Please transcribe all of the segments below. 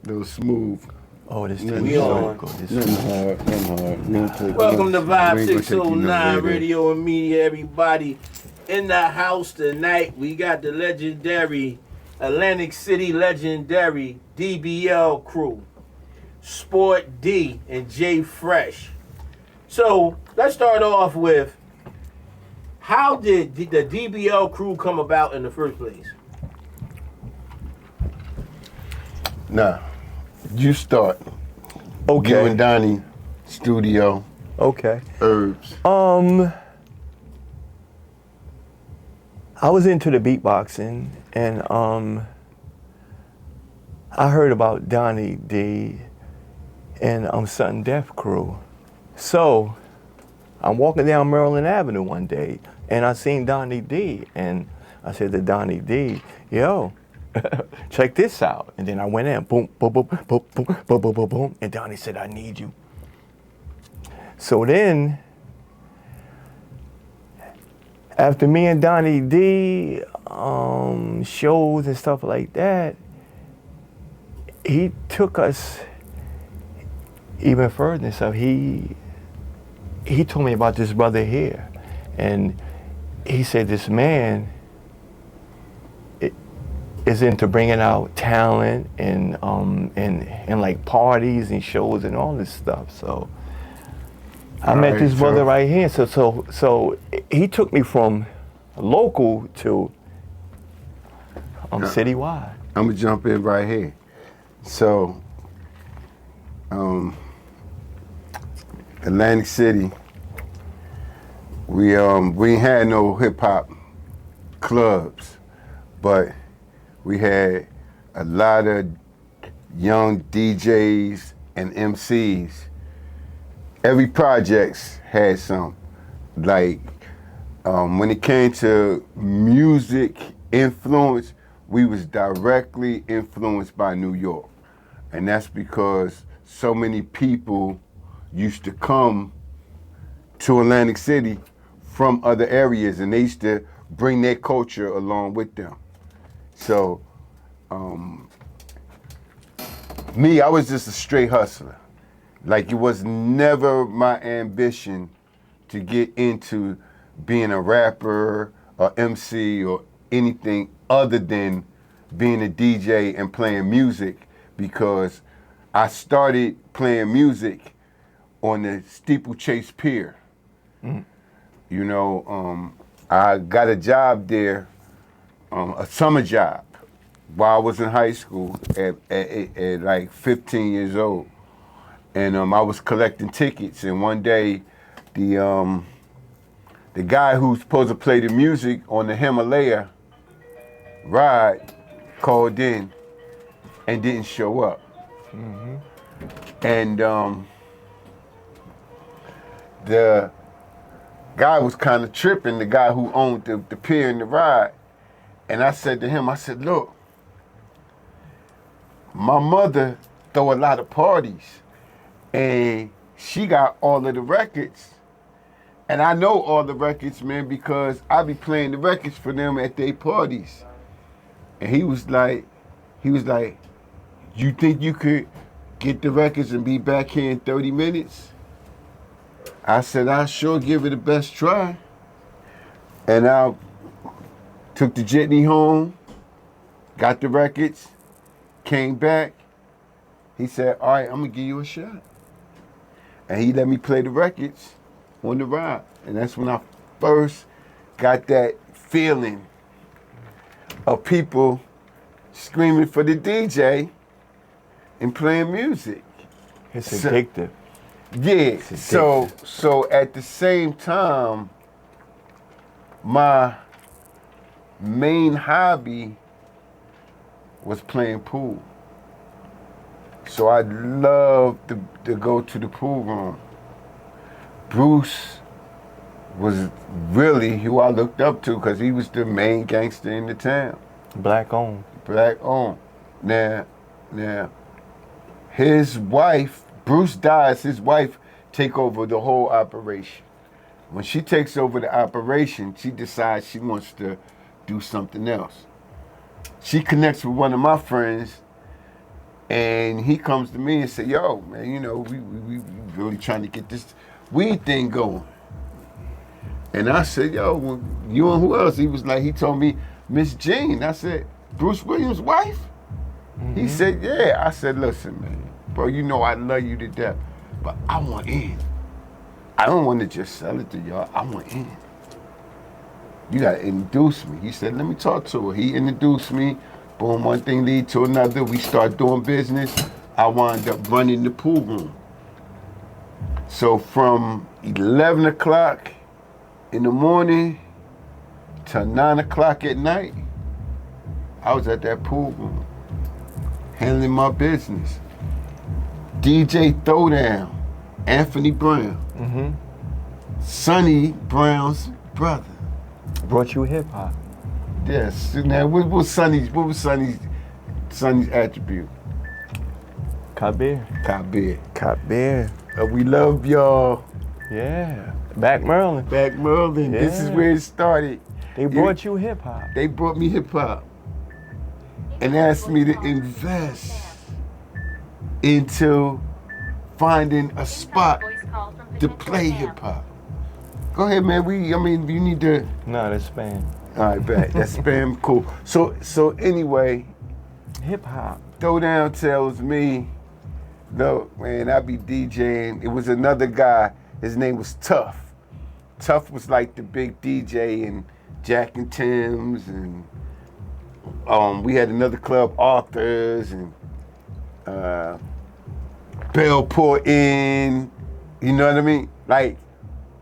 little smooth. Oh, this Nothing thing is hard. so good. Nothing hard. Welcome to Vibe609 Radio Media, everybody. In the house tonight, we got the legendary Atlantic City legendary DBL Crew, Sport D and J Fresh. So let's start off with, how did the DBL Crew come about in the first place? Nah, you start. Okay. You and Donnie, studio, Okay. herbs. I was into the beatboxing, and I heard about Donnie D and Sudden Death Crew. So I'm walking down Maryland Avenue one day, and I seen Donnie D, and I said to Donnie D, yo, check this out. And then I went in, boom, boom, boom, boom, boom, boom, boom, boom, boom, and Donnie said, I need you. So then, after me and Donnie D shows and stuff like that, he took us even further and stuff. He told me about this brother here, and he said this man is into bringing out talent and like parties and shows and all this stuff. So I met this brother right here. So he took me from local to citywide. I'm gonna jump in right here. So, Atlantic City, we had no hip hop clubs, but we had a lot of young DJs and MCs. Every project had some. Like, when it came to music influence, we was directly influenced by New York. And that's because so many people used to come to Atlantic City from other areas, and they used to bring their culture along with them. So, me, I was just a straight hustler. Like, it was never my ambition to get into being a rapper or MC or anything other than being a DJ and playing music, because I started playing music on the Steeplechase Pier. Mm. You know, I got a job there, a summer job, while I was in high school at like 15 years old. And I was collecting tickets, and one day the guy who's supposed to play the music on the Himalaya ride called in and didn't show up. Mm-hmm. And the guy was kind of tripping, the guy who owned the pier and the ride. And I said to him, I said, look, my mother throw a lot of parties, and she got all of the records. And I know all the records, man, because I be playing the records for them at their parties. And he was like, you think you could get the records and be back here in 30 minutes? I said, I'll sure give it the best try. And I took the jitney home, got the records, came back. He said, all right, I'm gonna give you a shot. And he let me play the records on the ride. And that's when I first got that feeling of people screaming for the DJ and playing music. It's addictive. Yeah, so at the same time, my main hobby was playing pool. So I loved to go to the pool room. Bruce was really who I looked up to, because he was the main gangster in the town. Black owned. Black owned. Now, his wife, Bruce dies, his wife take over the whole operation. When she takes over the operation, she decides she wants to do something else. She connects with one of my friends, And he comes to me and say, yo, man, you know, we really trying to get this weed thing going. And I said, yo, well, you and who else? He was like, he told me, Miss Jean. I said, Bruce Williams' wife? Mm-hmm. He said, yeah. I said, listen, man, bro, you know I love you to death, but I want in. I don't want to just sell it to y'all. I want in. You got to introduce me. He said, let me talk to her. He introduced me. Boom, one thing lead to another. We start doing business. I wound up running the pool room. So from 11 o'clock in the morning to 9 o'clock at night, I was at that pool room, handling my business. DJ Throwdown, Anthony Brown, Sonny Brown's brother. Brought you hip hop. Yes. Now, what was Sonny's attribute? Kabir. Kabir. We love y'all. Yeah. Back Maryland. Yeah. This is where it started. They brought you hip hop. They brought me hip hop and asked me to invest into finding a spot to play hip hop. Go ahead, man. You need to. No, that's spam. All right, bet. That's spam. Cool. So anyway, hip hop. Throwdown tells me, no, man, I be DJing. It was another guy. His name was Tough. Tough was like the big DJ in Jack and Tim's, and we had another club, Arthur's, and Bellport Inn. You know what I mean? Like,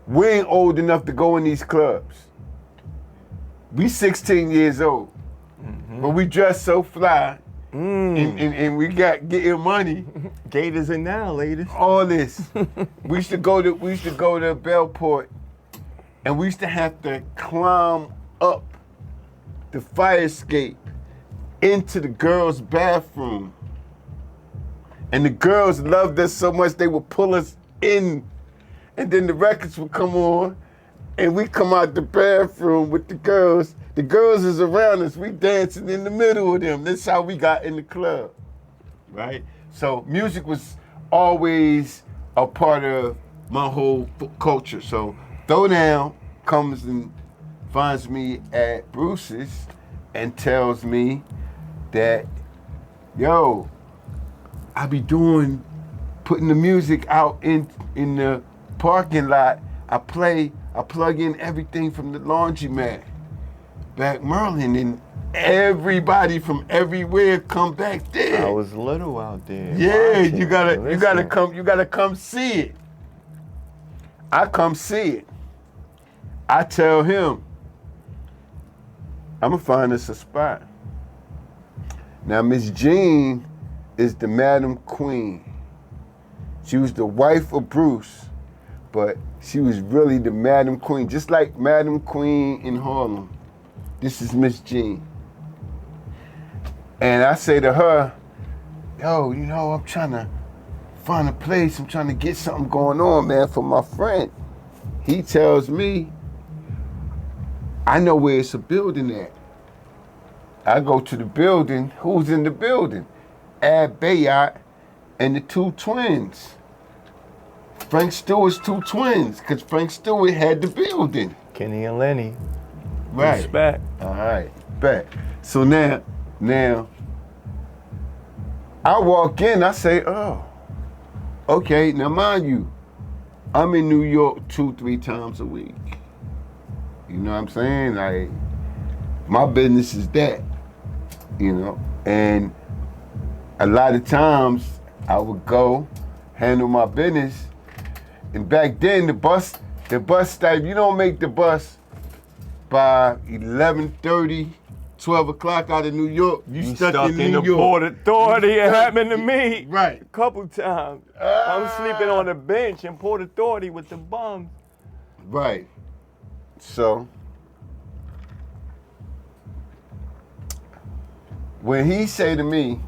we ain't old enough to go in these clubs. We 16 years old, but we dress so fly, and we got getting money. Gators and now, ladies. All this. we used to go to Bellport, and we used to have to climb up the fire escape into the girls' bathroom. And the girls loved us so much they would pull us in, and then the records would come on, and we come out the bathroom with the girls. The girls is around us. We dancing in the middle of them. That's how we got in the club, right? So music was always a part of my whole culture. So Throwdown comes and finds me at Bruce's and tells me that, yo, I be putting the music out in the parking lot. I plug in everything from the laundromat, back Maryland, and everybody from everywhere come back there. I was little out there. Yeah, watching. you gotta come see it. I come see it. I tell him, I'm gonna find us a spot. Now, Miss Jean is the Madam Queen. She was the wife of Bruce, but she was really the Madam Queen, just like Madam Queen in Harlem. This is Miss Jean. And I say to her, yo, you know, I'm trying to find a place. I'm trying to get something going on, man, for my friend. He tells me, I know where it's a building at. I go to the building. Who's in the building? Ad Bayard and the two twins. Frank Stewart's two twins, because Frank Stewart had the building. Kenny and Lenny. Right. Respect. All right, bet. So now, I walk in, I say, oh, okay, now mind you, I'm in New York 2-3 times a week. You know what I'm saying? Like, my business is that, you know? And a lot of times, I would go, handle my business, and back then, the bus stop, you don't make the bus by 11:30, 12 o'clock out of New York. You stuck in New York. The Port Authority. It happened to me. Right. A couple times. I'm sleeping on a bench in Port Authority with the bums. Right. So, when he say to me,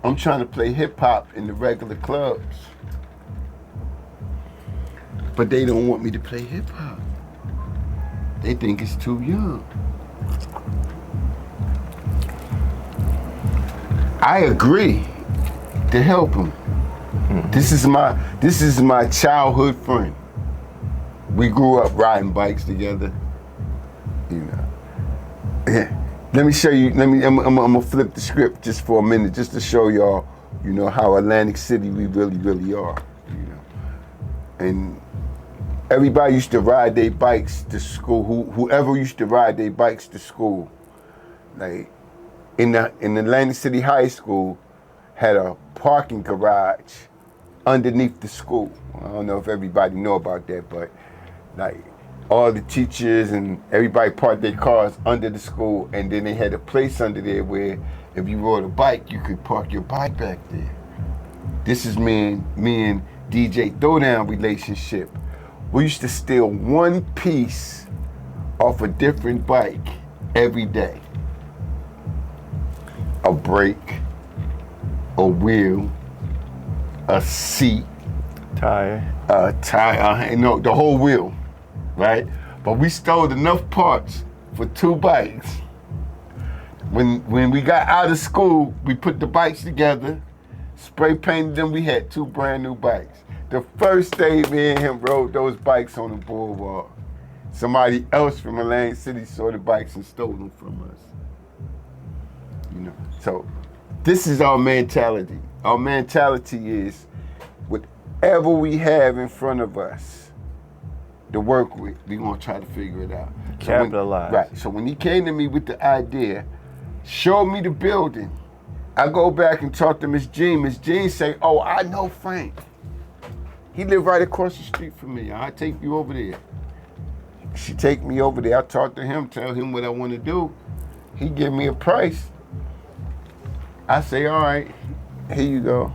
I'm trying to play hip hop in the regular clubs, but they don't want me to play hip hop. They think it's too young. I agree to help him. This is my childhood friend. We grew up riding bikes together. You know. Yeah. Let me show you. I'm gonna flip the script just for a minute, just to show y'all, you know, how Atlantic City we really are. You know. And everybody used to ride their bikes to school. Whoever used to ride their bikes to school, like in Atlantic City High School, had a parking garage underneath the school. I don't know if everybody know about that, but like all the teachers and everybody parked their cars under the school, and then they had a place under there where if you rode a bike, you could park your bike back there. This is me and DJ Throwdown relationship. We used to steal one piece off a different bike every day. A brake, a wheel, a seat, Tire. No, the whole wheel, right? But we stole enough parts for 2 bikes. When we got out of school, we put the bikes together, spray painted them, we had 2 brand new bikes. The first day me and him rode those bikes on the boardwalk, somebody else from Atlantic City saw the bikes and stole them from us. You know, so this is our mentality. Our mentality is whatever we have in front of us to work with, we're gonna try to figure it out. Capitalize. Right, so when he came to me with the idea, showed me the building, I go back and talk to Miss Jean. Miss Jean say, oh, I know Frank. He lived right across the street from me. I'll take you over there. She take me over there. I talk to him, tell him what I want to do. He give me a price. I say, all right, here you go.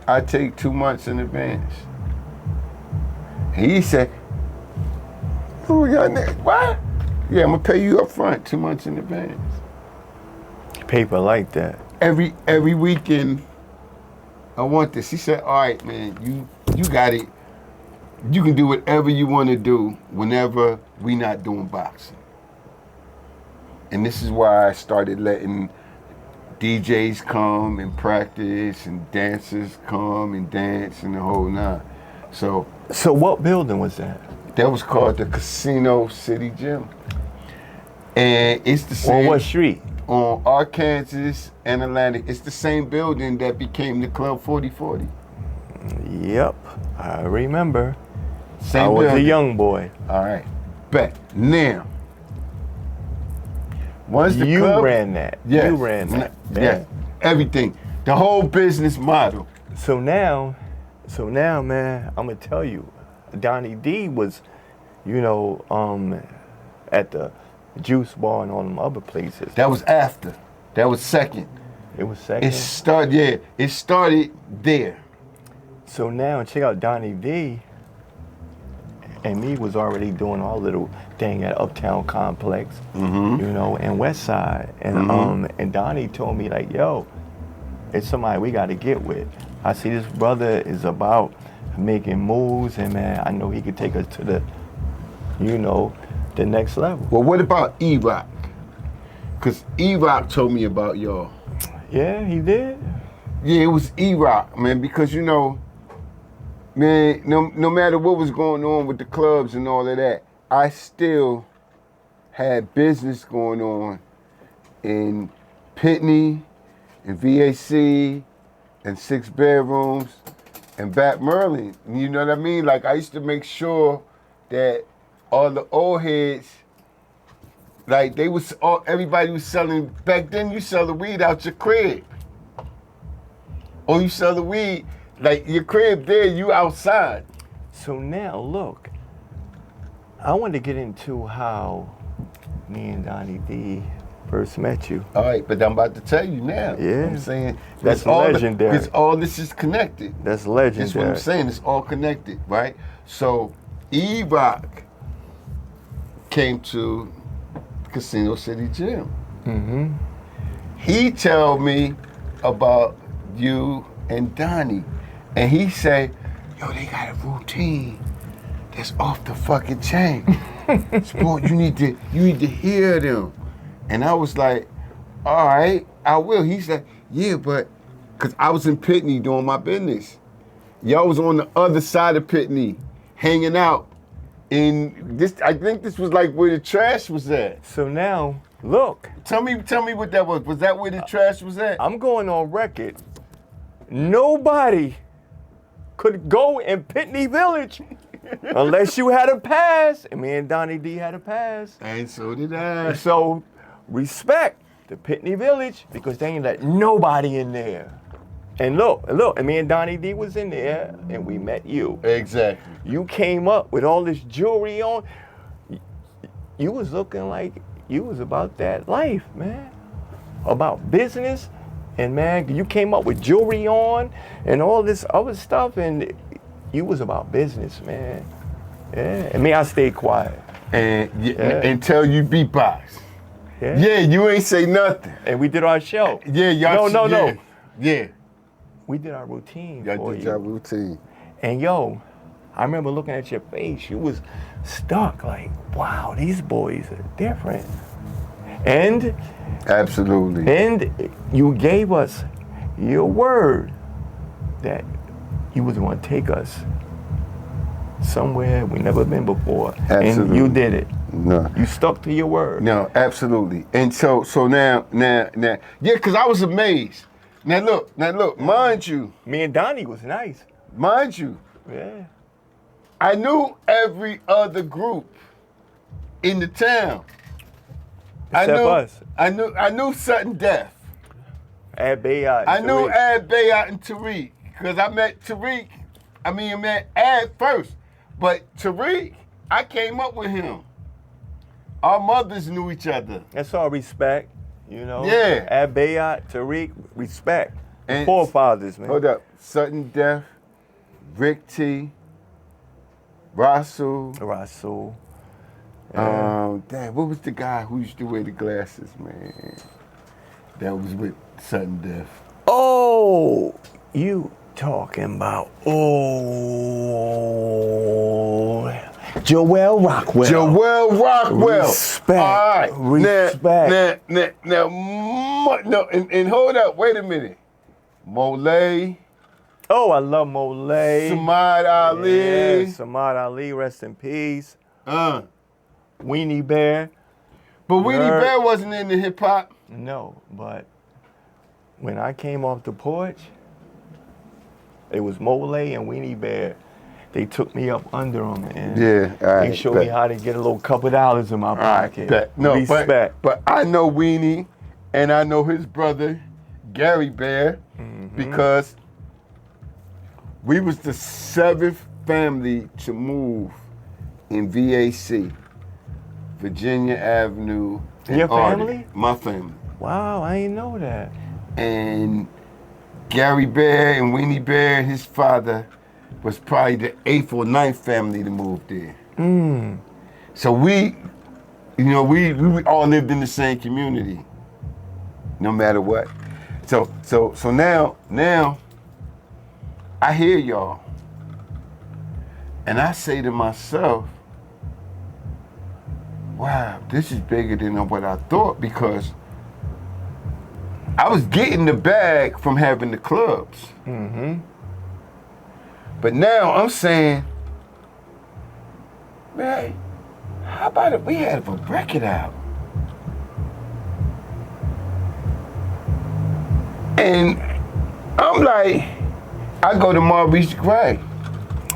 I take 2 months in advance. He said, oh, what? Yeah, I'm gonna pay you up front 2 months in advance. Paper like that. Every weekend, I want this. He said, all right, man, you got it. You can do whatever you want to do whenever we not doing boxing. And this is why I started letting DJs come and practice and dancers come and dance and the whole nine. So what building was that? That was called the Casino City Gym. And it's the same. On what street? On Arkansas and Atlantic. It's the same building that became the Club 4040. Yep, I remember. Same I was building. a young boy. All right. Bet. Now, once the You club, ran that. Yes. You ran that. Yeah. Everything. The whole business model. So now, man, I'm gonna tell you, Donnie D was, you know, at the Juice Bar and all them other places. That was after. That was second. It was second. It started there. So now check out Donnie D. And me was already doing our little thing at Uptown Complex, you know, and West Side. And and Donnie told me like, yo, it's somebody we gotta get with. I see this brother is about making moves, and man, I know he could take us to the, you know, the next level. Well, what about E-Rock? Because E-Rock told me about y'all. Yeah, he did. Yeah, it was E-Rock, man, because, you know, man, no matter what was going on with the clubs and all of that, I still had business going on in Pitney and VAC and 6 Bedrooms and Bat Merlin. You know what I mean? Like, I used to make sure that all the old heads, like everybody was selling, back then you sell the weed out your crib. Or you sell the weed, like your crib there, you outside. So now, look, I want to get into how me and Donnie D first met you. All right, but I'm about to tell you now. Yeah. I'm saying That's all legendary. Because all this is connected. That's legendary. That's what I'm saying. It's all connected, right? So E-Rock came to Casino City Gym. Mm-hmm. He told me about you and Donnie. And he said, yo, they got a routine that's off the fucking chain. Sport, you need to hear them. And I was like, all right, I will. He said, yeah, but, because I was in Pitney doing my business. Y'all was on the other side of Pitney, hanging out. And this, I think this was like where the trash was at. So now, look. Tell me what that was. Was that where the trash was at? I'm going on record. Nobody could go in Pitney Village unless you had a pass. And me and Donnie D had a pass. And so did I. So respect the Pitney Village because they ain't let nobody in there. And look, and me and Donnie D was in there and we met you. Exactly. You came up with all this jewelry on. You was looking like you was about that life, man. About business. And man, you came up with jewelry on and all this other stuff and you was about business, man. Yeah. And me, I stayed quiet. And until you beatbox. Yeah. Yeah, you ain't say nothing. And we did our show. Yeah, y'all. No. Yeah. We did our routine. Y'all did your routine. And yo, I remember looking at your face. You was stuck like, wow, these boys are different. And absolutely. And you gave us your word that you was going to take us somewhere we never been before. Absolutely. And you did it. No. You stuck to your word. No, absolutely. And so now, yeah, because I was amazed. Now look, mind you. Me and Donnie was nice. Mind you. Yeah. I knew every other group in the town. Except us. I knew Sudden Death. Ad Bayat. I knew Ad Bayat and Tariq. Because I met Tariq. I met Ad first. But Tariq, I came up with him. Our mothers knew each other. That's all respect, you know? Yeah. Ad Bayat, Tariq, respect. And forefathers, man. Hold up. Sudden Death, Rick T, Rasul. Damn, what was the guy who used to wear the glasses, man? That was with Sudden Death. Oh, you talking about, Joel Rockwell. Joel Rockwell. Respect. All right. Respect. Now, and hold up, wait a minute. Molay. Oh, I love Molay. Samad Ali. Yeah, Samad Ali, rest in peace. Weenie Bear. But Weenie Bear wasn't into hip hop. No, but when I came off the porch, it was Molay and Weenie Bear. They took me up under them and they showed me how to get a little couple dollars in my pocket. No, respect. But I know Weenie and I know his brother, Gary Bear, because we was the 7th family to move in VAC, Virginia Avenue. Your family? My family. Wow, I didn't know that. And Gary Bear and Weenie Bear, his father, was probably the 8th or 9th family to move there. So we all lived in the same community, no matter what. So now I hear y'all, and I say to myself, wow, this is bigger than what I thought, because I was getting the bag from having the clubs. But now I'm saying, man, how about if we had a record out? And I'm like, I go to Maurice Gray.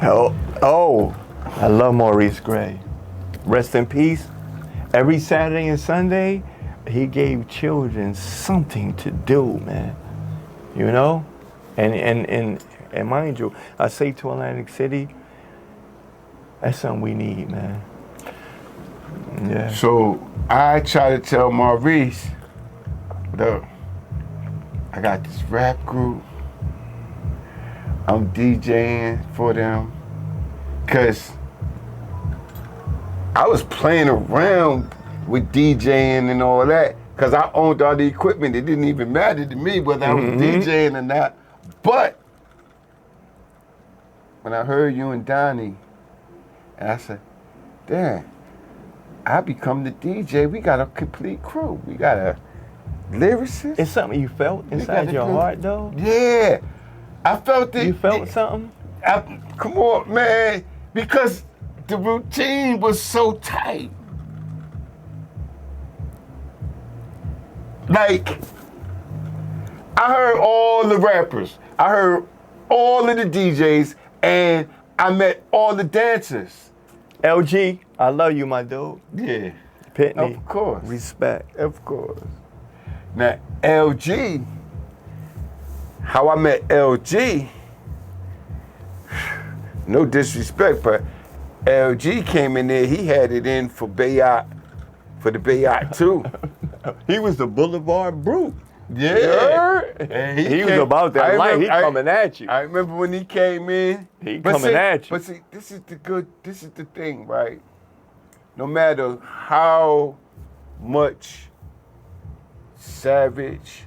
Oh, I love Maurice Gray. Rest in peace. Every Saturday and Sunday, he gave children something to do, man. You know? And mind you, I say to Atlantic City, that's something we need, man. Yeah. So I try to tell Maurice, look, I got this rap group. I'm DJing for them. Cause I was playing around with DJing and all that. Cause I owned all the equipment. It didn't even matter to me whether I was DJing or not. But when I heard you and Donnie, and I said, damn, I become the DJ. We got a complete crew. We got Lyricist? It's something you felt inside your heart, though? Yeah. I felt it. You felt something? Come on, man. Because the routine was so tight. Like, I heard all the rappers. I heard all of the DJs, and I met all the dancers. LG, I love you, my dude. Yeah. Pitney. Of course. Respect. Of course. Now, LG, how I met LG, no disrespect, but LG came in there, he had it in for Bayot, for the Bayot too. He was the Boulevard Brute. Yeah. And he was about that life. He coming at you. I remember when he came in. He coming at you. But see, this is the thing, right? No matter how much savage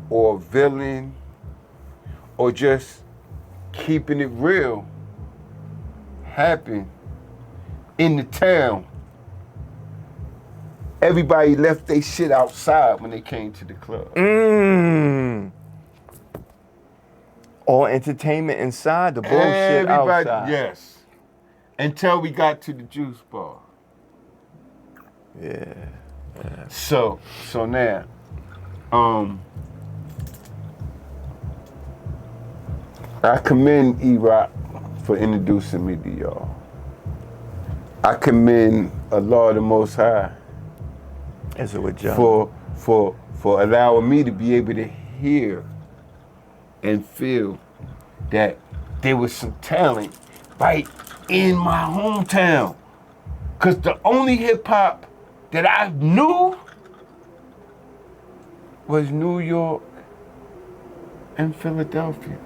or villain or just keeping it real happened in the town, everybody left their shit outside when they came to the club. All entertainment inside, the bullshit outside. Yes. Until we got to the juice bar. Yeah. So now, I commend E-Rock for introducing me to y'all. I commend Allah the Most High As it would jump. for allowing me to be able to hear and feel that there was some talent right in my hometown. Cause the only hip hop that I knew was New York and Philadelphia.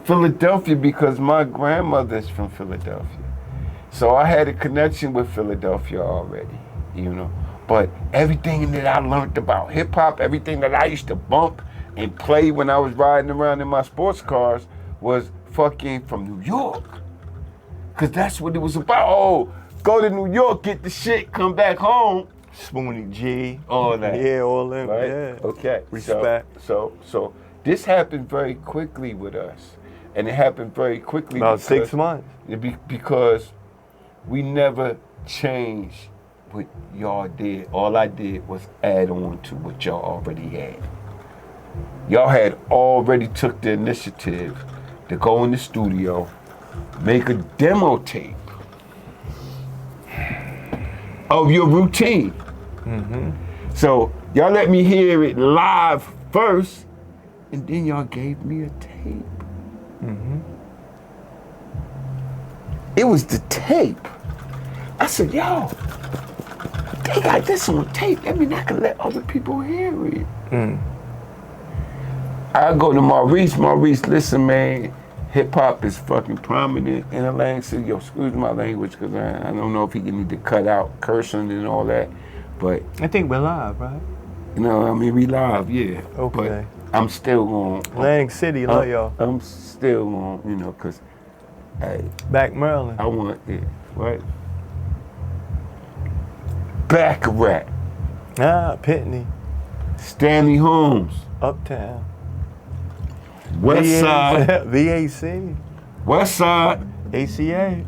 Philadelphia because my grandmother's from Philadelphia. So I had a connection with Philadelphia already, you know. But everything that I learned about hip hop, everything that I used to bump and play when I was riding around in my sports cars was fucking from New York. Cause that's what it was about. Oh, go to New York, get the shit, come back home. Spoonie G. All that. Yeah, all them. Right? Yeah. Okay. Respect. So this happened very quickly with us. And it happened very quickly About 6 months. Because we never changed what y'all did. All I did was add on to what y'all already had. Y'all had already took the initiative to go in the studio, make a demo tape of your routine. Mm-hmm. So y'all let me hear it live first, and then y'all gave me a tape. Mm-hmm. It was the tape. I said, yo, they got this on tape. That means I can let other people hear it. I go to Maurice, listen, man, hip hop is fucking prominent in Atlantic City. Yo, excuse my language, because I don't know if he can need to cut out cursing and all that, but. I think we're live, right? You know, I mean, we live, yeah. Okay. But I'm still going. Atlantic City, love y'all. I'm still on, you know, because, hey. Back Maryland. I want it, right? Baccarat. Pitney. Stanley Holmes. Uptown. West Side. VAC. West Side. ACA.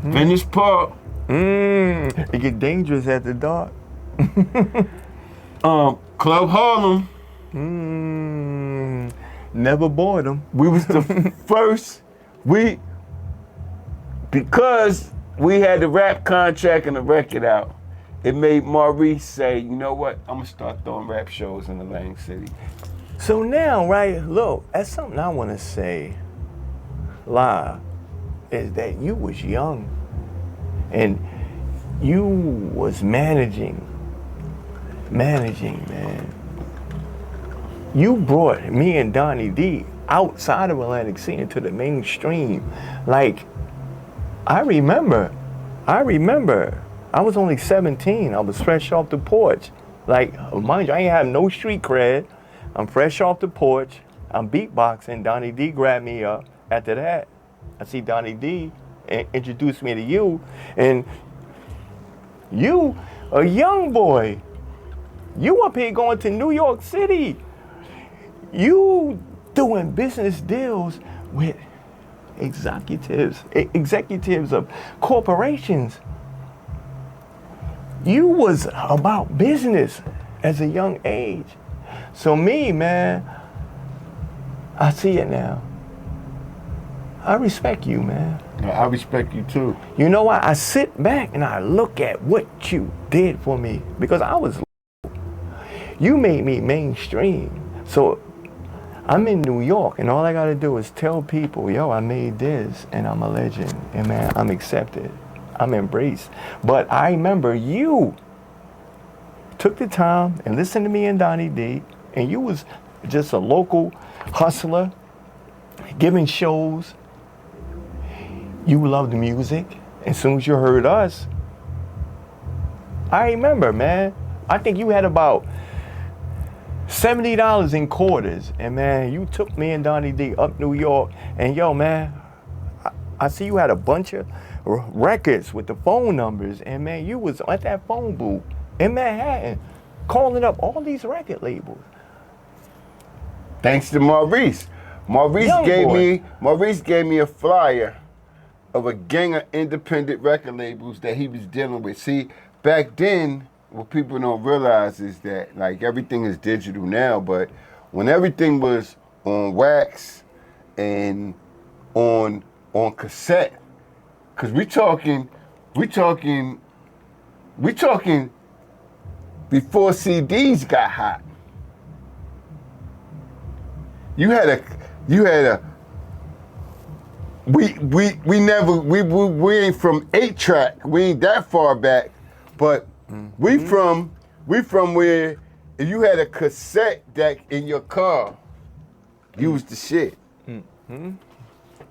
Venice Park. It get dangerous at the dark. Club Harlem. Never bought them. We was the first. Because we had the rap contract and the record out, it made Maurice say, you know what, I'm gonna start throwing rap shows in Atlantic City. So now, right, look, that's something I want to say live, is that you was young and you was managing, man. You brought me and Donnie D outside of Atlantic City into the mainstream. Like, I remember, I was only 17. I was fresh off the porch. Like, mind you, I ain't have no street cred. I'm fresh off the porch. I'm beatboxing. Donnie D grabbed me up. After that, I see Donnie D introduced me to you. And you, a young boy, You up here going to New York City. You doing business deals with executives of corporations. You was about business as a young age. So me, man, I see it now. I respect you, man. I respect you too. You know why? I sit back and I look at what you did for me because I was. You made me mainstream. So I'm in New York and all I gotta do is tell people, yo, I made this and I'm a legend. And man, I'm accepted. I'm embraced. But I remember you took the time and listened to me and Donnie D, and you was just a local hustler, giving shows. You loved music. As soon as you heard us, I remember, man, I think you had about $70 in quarters. And man, you took me and Donnie D up New York. And yo, man, I see you had a bunch of records with the phone numbers. And man, you was at that phone booth in Manhattan calling up all these record labels. Thanks to Maurice. Maurice gave me a flyer of a gang of independent record labels that he was dealing with. See, back then, what people don't realize is that like everything is digital now, but when everything was on wax and on cassette, cause we talking before CDs got hot. We ain't from 8-track. We ain't that far back, but we from where if you had a cassette deck in your car, you was the shit.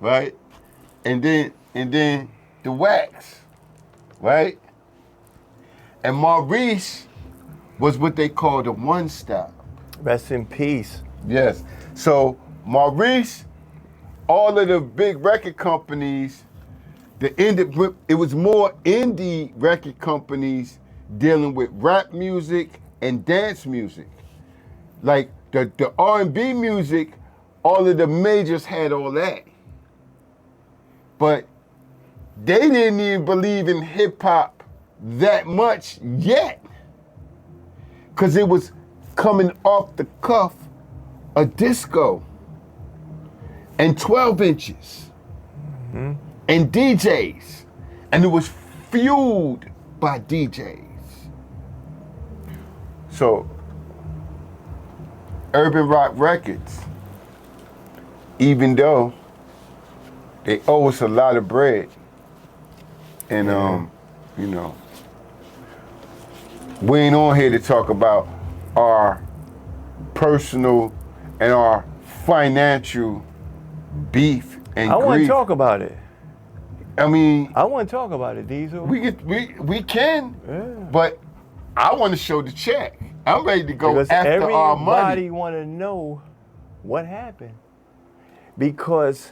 Right? And then the wax, right? And Maurice was what they called a one-stop. Rest in peace. Yes. So Maurice, all of the big record companies, it was more indie record companies dealing with rap music and dance music. Like the R&B music, all of the majors had all that. But they didn't even believe in hip hop that much yet. Cause it was coming off the cuff of disco and 12 inches and DJs. And it was fueled by DJs. So, Urban Rock Records, even though they owe us a lot of bread, and you know, we ain't on here to talk about our personal and our financial beef and I grief. want to talk about it. I mean, I want to talk about it, Diezzle. we can, but I want to show the check. I'm ready to go because after our money. Everybody want to know what happened because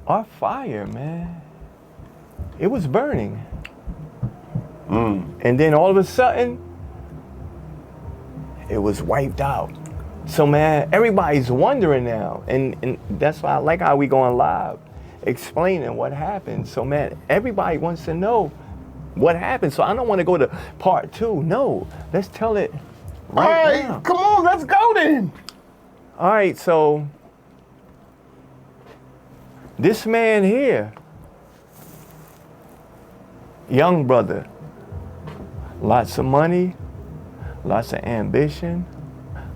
our fire, man, it was burning. And then all of a sudden, it was wiped out. So man, everybody's wondering now. And that's why I like how we going live, explaining what happened. So man, everybody wants to know what happened. So I don't want to go to part 2. No, let's tell it right now. Come on, let's go then. All right, so this man here, young brother, lots of money, lots of ambition,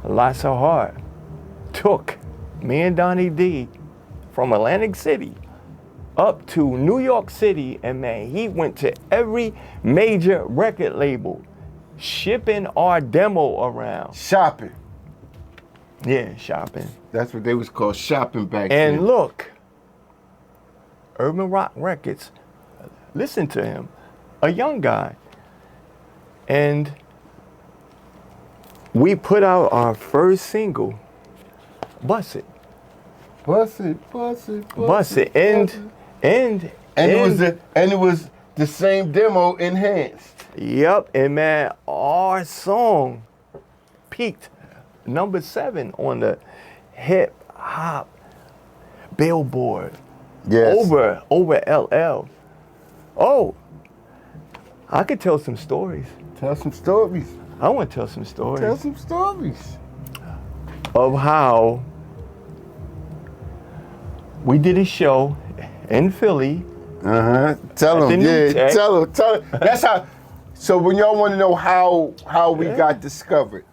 lots of heart, took me and Donnie D from Atlantic City up to New York City, and man, he went to every major record label, shipping our demo around. Shopping. Yeah, shopping. That's what they was called, shopping back then. And look, Urban Rock Records, listen to him, a young guy. And we put out our first single, Bust It. Bust it, bust it, Bust It. And it was the same demo enhanced. Yep, and man, our song peaked number 7 on the hip hop Billboard. Yes. Over LL. Oh, I could tell some stories. Tell some stories. I want to tell some stories. Tell some stories. Of how we did a show in Philly. Tell At them. the Yeah. New Tech. Tell them. That's how. So when y'all want to know how we got discovered,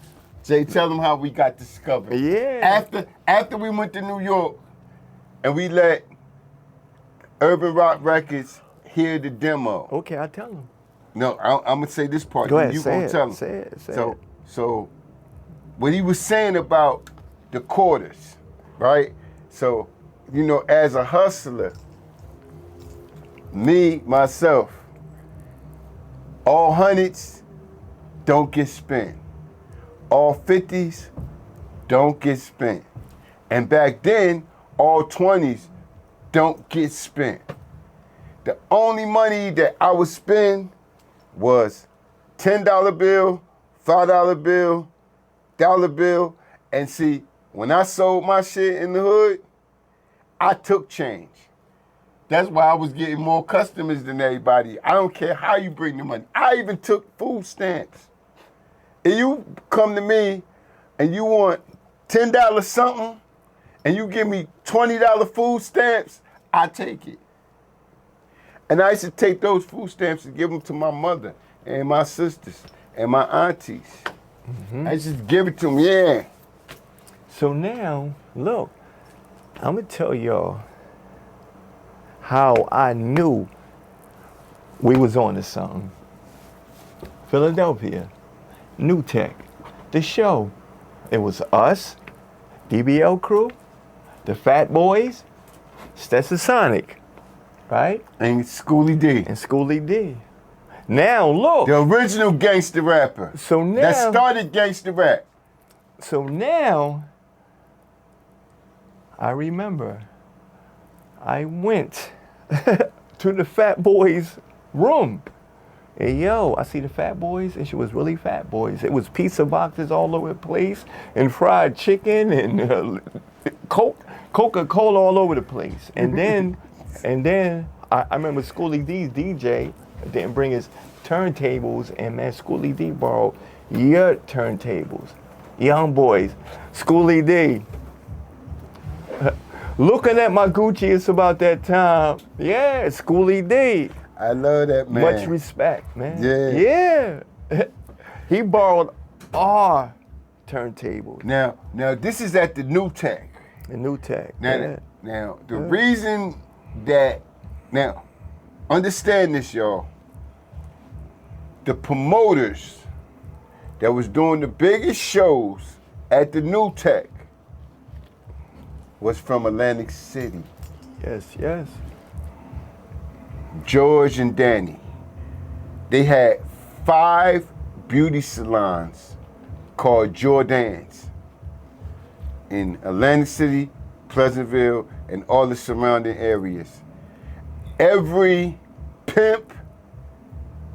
Jay, tell them how we got discovered. Yeah. After we went to New York, and we let Urban Rock Records hear the demo. Okay, I'll tell them. No, I'm gonna say this part. Go ahead, You say gonna it, tell him. say it, say so, it. so what he was saying about the quarters, right? So, you know, as a hustler, myself, all hundreds don't get spent. All 50s don't get spent. And back then, all 20s don't get spent. The only money that I would spend was $10 bill, $5 bill, dollar bill. And see, when I sold my shit in the hood, I took change. That's why I was getting more customers than everybody. I don't care how you bring the money. I even took food stamps. If you come to me and you want $10 something and you give me $20 food stamps, I take it. And I used to take those food stamps and give them to my mother and my sisters and my aunties. I just give it to them, yeah. So now, look, I'm gonna tell y'all how I knew we was on to something. Philadelphia, New Tech, the show. It was us, DBL Crew, the Fat Boys, Stetsasonic, right? And Schoolie D. And Schoolie D. Now look. The original gangster rapper. So now. That started gangster rap. So now, I remember I went to the Fat Boys' room. Hey, yo, I see the Fat Boys, and she was really Fat Boys. It was pizza boxes all over the place, and fried chicken, and Coca-Cola all over the place. And then I remember Schoolie D's DJ didn't bring his turntables, and man, Schoolie D borrowed your turntables. Young boys, Schoolie D. Looking at my Gucci, it's about that time. Yeah, Schoolie D. I love that, man. Much respect, man. Yeah. Yeah. He borrowed our turntables. Now, this is at the New Tech. The New Tech. Now, the reason that, now, understand this, y'all. The promoters that was doing the biggest shows at the New Tech was from Atlantic City. Yes. George and Danny. They had 5 beauty salons called Jordan's in Atlantic City, Pleasantville, and all the surrounding areas. Every pimp,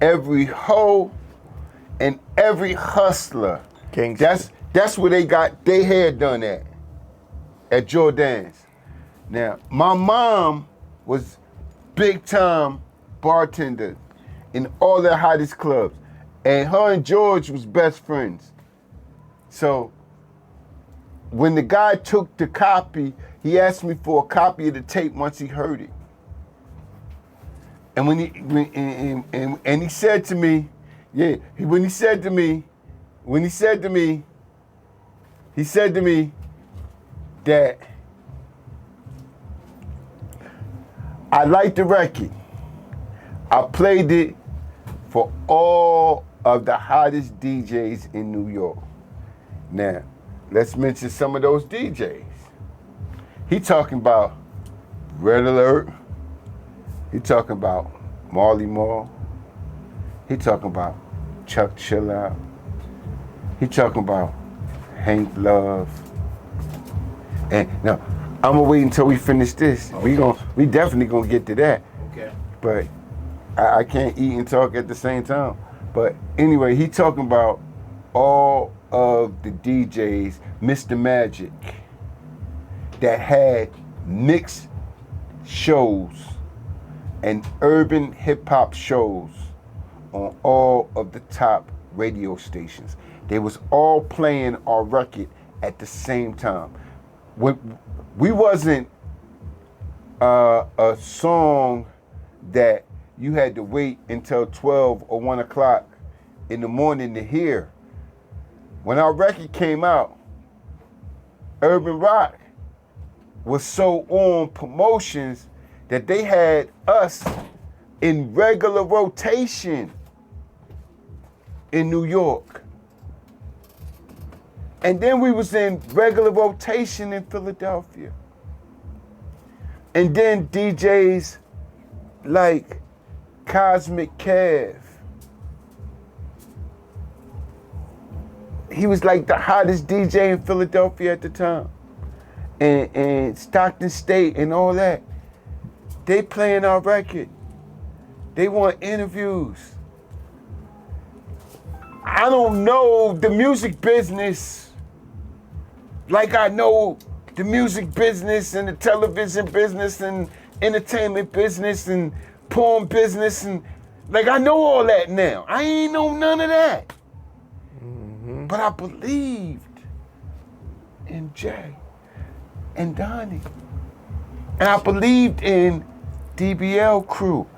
every hoe, and every hustler. Gangsta. That's where they got their hair done at Jordan's. Now, my mom was big time bartender in all the hottest clubs. And her and George was best friends. So when the guy took the copy, he asked me for a copy of the tape once he heard it. And when he said to me, he said to me that I liked the record. I played it for all of the hottest DJs in New York. Now, let's mention some of those DJs. He talking about Red Alert. He talking about Marley Marl. He talking about Chuck Chillout. He talking about Hank Love. And now, I'm gonna wait until we finish this. We definitely gonna get to that. Okay. But I can't eat and talk at the same time. But anyway, he talking about all of the DJs, Mr. Magic, that had mixed shows and urban hip hop shows on all of the top radio stations. They was all playing our record at the same time. We wasn't a song that you had to wait until 12 or 1 o'clock in the morning to hear. When our record came out, Urban Rock was so on promotions that they had us in regular rotation in New York. And then we was in regular rotation in Philadelphia. And then DJs like Cosmic Kev. He was like the hottest DJ in Philadelphia at the time. And Stockton State and all that. They playing our record. They want interviews. I don't know the music business like I know the music business and the television business and entertainment business and porn business, and like I know all that now. I ain't know none of that. Mm-hmm. But I believed in Jay and Donnie. And I believed in DBL Crew.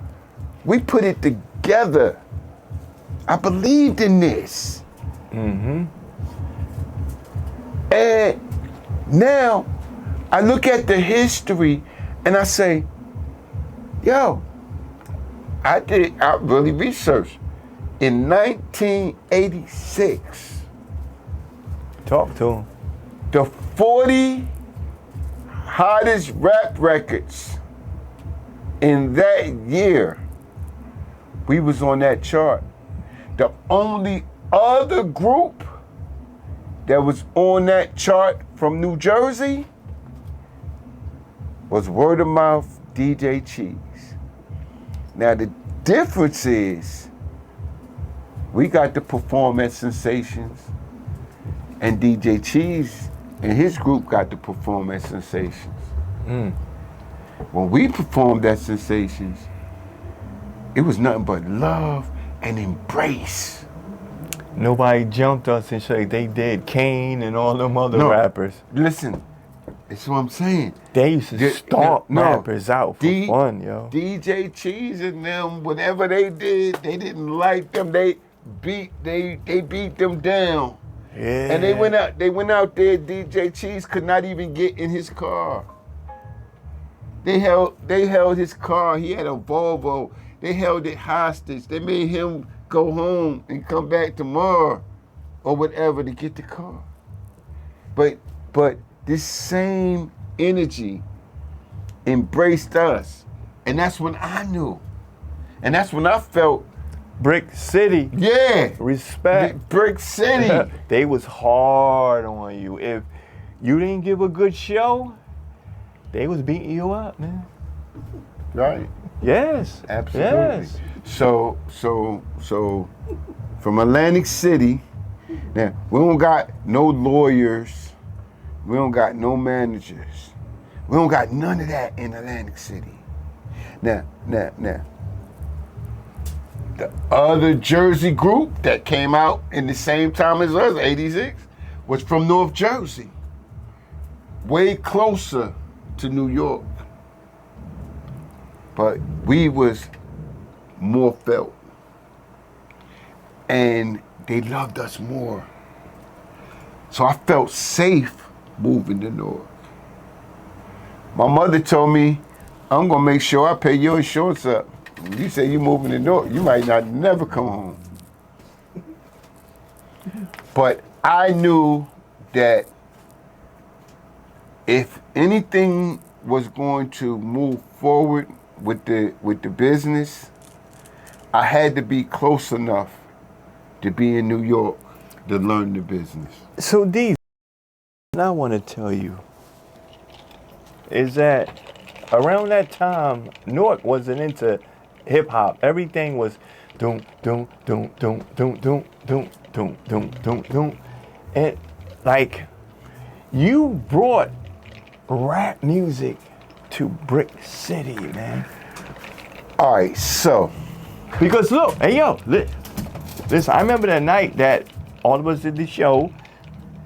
We put it together. I believed in this. Mm-hmm. And now I look at the history and I say, yo, I really researched. In 1986, talk to him. The 40 hottest rap records in that year, we was on that chart. The only other group that was on that chart from New Jersey was Word of Mouth DJ Cheese. Now the difference is we got to perform at Sensations, and DJ Cheese and his group got to perform at Sensations. Mm. When we performed at Sensations, it was nothing but love and embrace. Nobody jumped us and said they did Kane and all them other rappers. Listen, that's what I'm saying. They used to stomp rappers out for fun, yo. DJ Cheese and them, whatever they did, they didn't like them. They beat them down. Yeah. And they went out there, DJ Cheese could not even get in his car. They held his car. He had a Volvo. They held it hostage. They made him go home and come back tomorrow or whatever to get the car. But this same energy embraced us. And that's when I knew. And that's when I felt Brick City. Yeah. Respect. Brick City. They was hard on you. If you didn't give a good show, they was beating you up, man. Right. Yes. Absolutely. Yes. So from Atlantic City, now we don't got no lawyers, we don't got no managers, we don't got none of that in Atlantic City. Now, the other Jersey group that came out in the same time as us, 86, was from North Jersey, way closer to New York. But we was more felt. And they loved us more. So I felt safe moving to North. My mother told me, I'm gonna make sure I pay your insurance up. When you say you moving to North, you might not never come home. But I knew that if anything was going to move forward with the business, I had to be close enough to be in New York to learn the business. So D, I want to tell you is that around that time, Newark wasn't into hip hop. Everything was doom, doom, doom, doom, doom, doom, doom, doom, doom, doom, doom. And like, you brought rap music to Brick City, man. All right, so. Because look, hey yo, listen, I remember that night that all of us did the show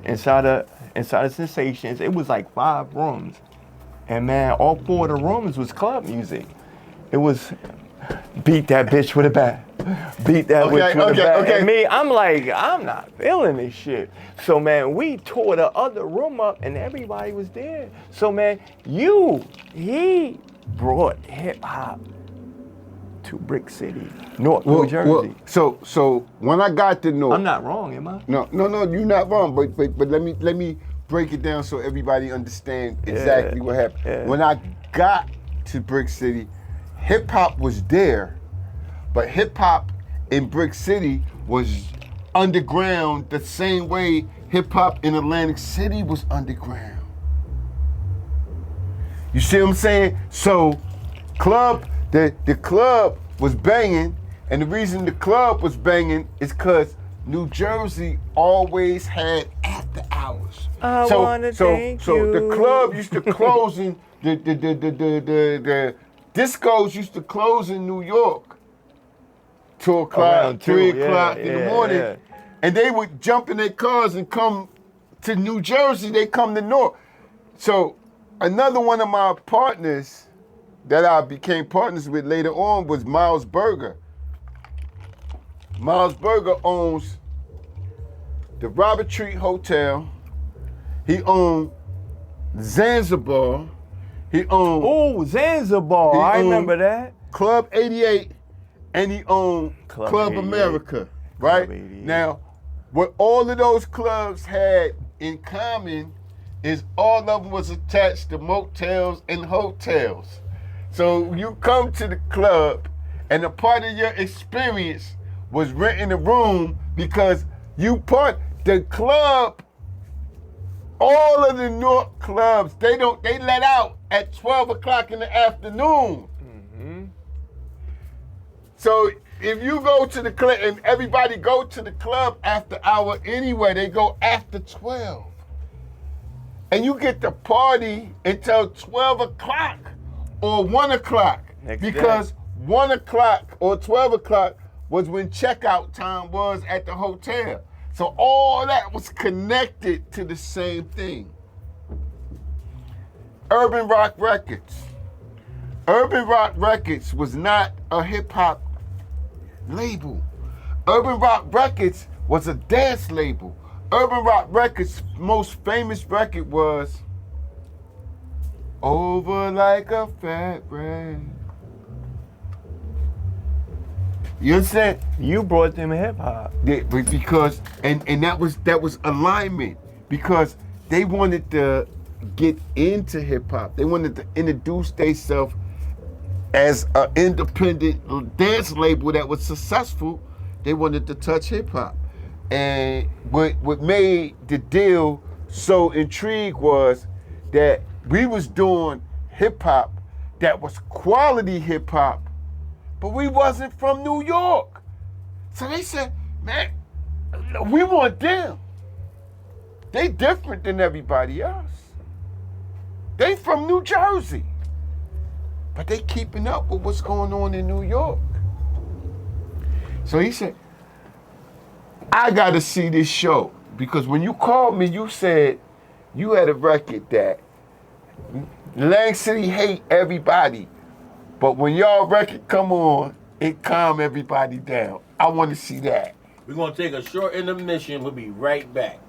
inside of Sensations. It was like 5 rooms. And man, all 4 of the rooms was club music. It was beat that bitch with a bat. Beat that bitch with a bat. Okay. And me, I'm like, I'm not feeling this shit. So man, we tore the other room up and everybody was there. So man, he brought hip hop to Brick City, New Jersey. So when I got to North, I'm not wrong, am I? No, you're not wrong. But let me break it down so everybody understands exactly what happened. Yeah. When I got to Brick City, hip hop was there, but hip hop in Brick City was underground the same way hip hop in Atlantic City was underground. You see what I'm saying? So, the club was banging, and the reason the club was banging is because New Jersey always had after hours. So the club used to close in the discos used to close in New York 2 o'clock, 3 o'clock in the morning, and they would jump in their cars and come to New Jersey. They come to North. So another one of my partners that I became partners with later on was Miles Berger. Miles Berger owns the Robert Treat Hotel. He owned Zanzibar. He owned Zanzibar. I remember that. Club 88, and he owned Club America. Right? Now, what all of those clubs had in common is all of them was attached to motels and hotels. So you come to the club, and a part of your experience was renting a room because the club, all of the North clubs, they let out at 12 o'clock in the afternoon. Mm-hmm. So if you go to the club, and everybody go to the club after hour anyway, they go after 12. And you get to party until 12 o'clock or 1 o'clock. Because 1 o'clock or 12 o'clock was when checkout time was at the hotel. So all that was connected to the same thing. Urban Rock Records. Urban Rock Records was not a hip hop label. Urban Rock Records was a dance label. Urban Rock Records' most famous record was Over Like a Fat Rat. You understand? You brought them hip hop. Yeah, because and that was alignment, because they wanted to get into hip hop. They wanted to introduce themselves as an independent dance label that was successful. They wanted to touch hip hop. And what made the deal so intrigued was that we was doing hip hop that was quality hip hop, but we wasn't from New York. So they said, man, we want them. They different than everybody else. They from New Jersey, but they keeping up with what's going on in New York. So he said, I gotta see this show, because when you called me, you said you had a record that Lang City hate everybody, but when y'all record come on, it calm everybody down. I want to see that. We're gonna take a short intermission. We'll be right back.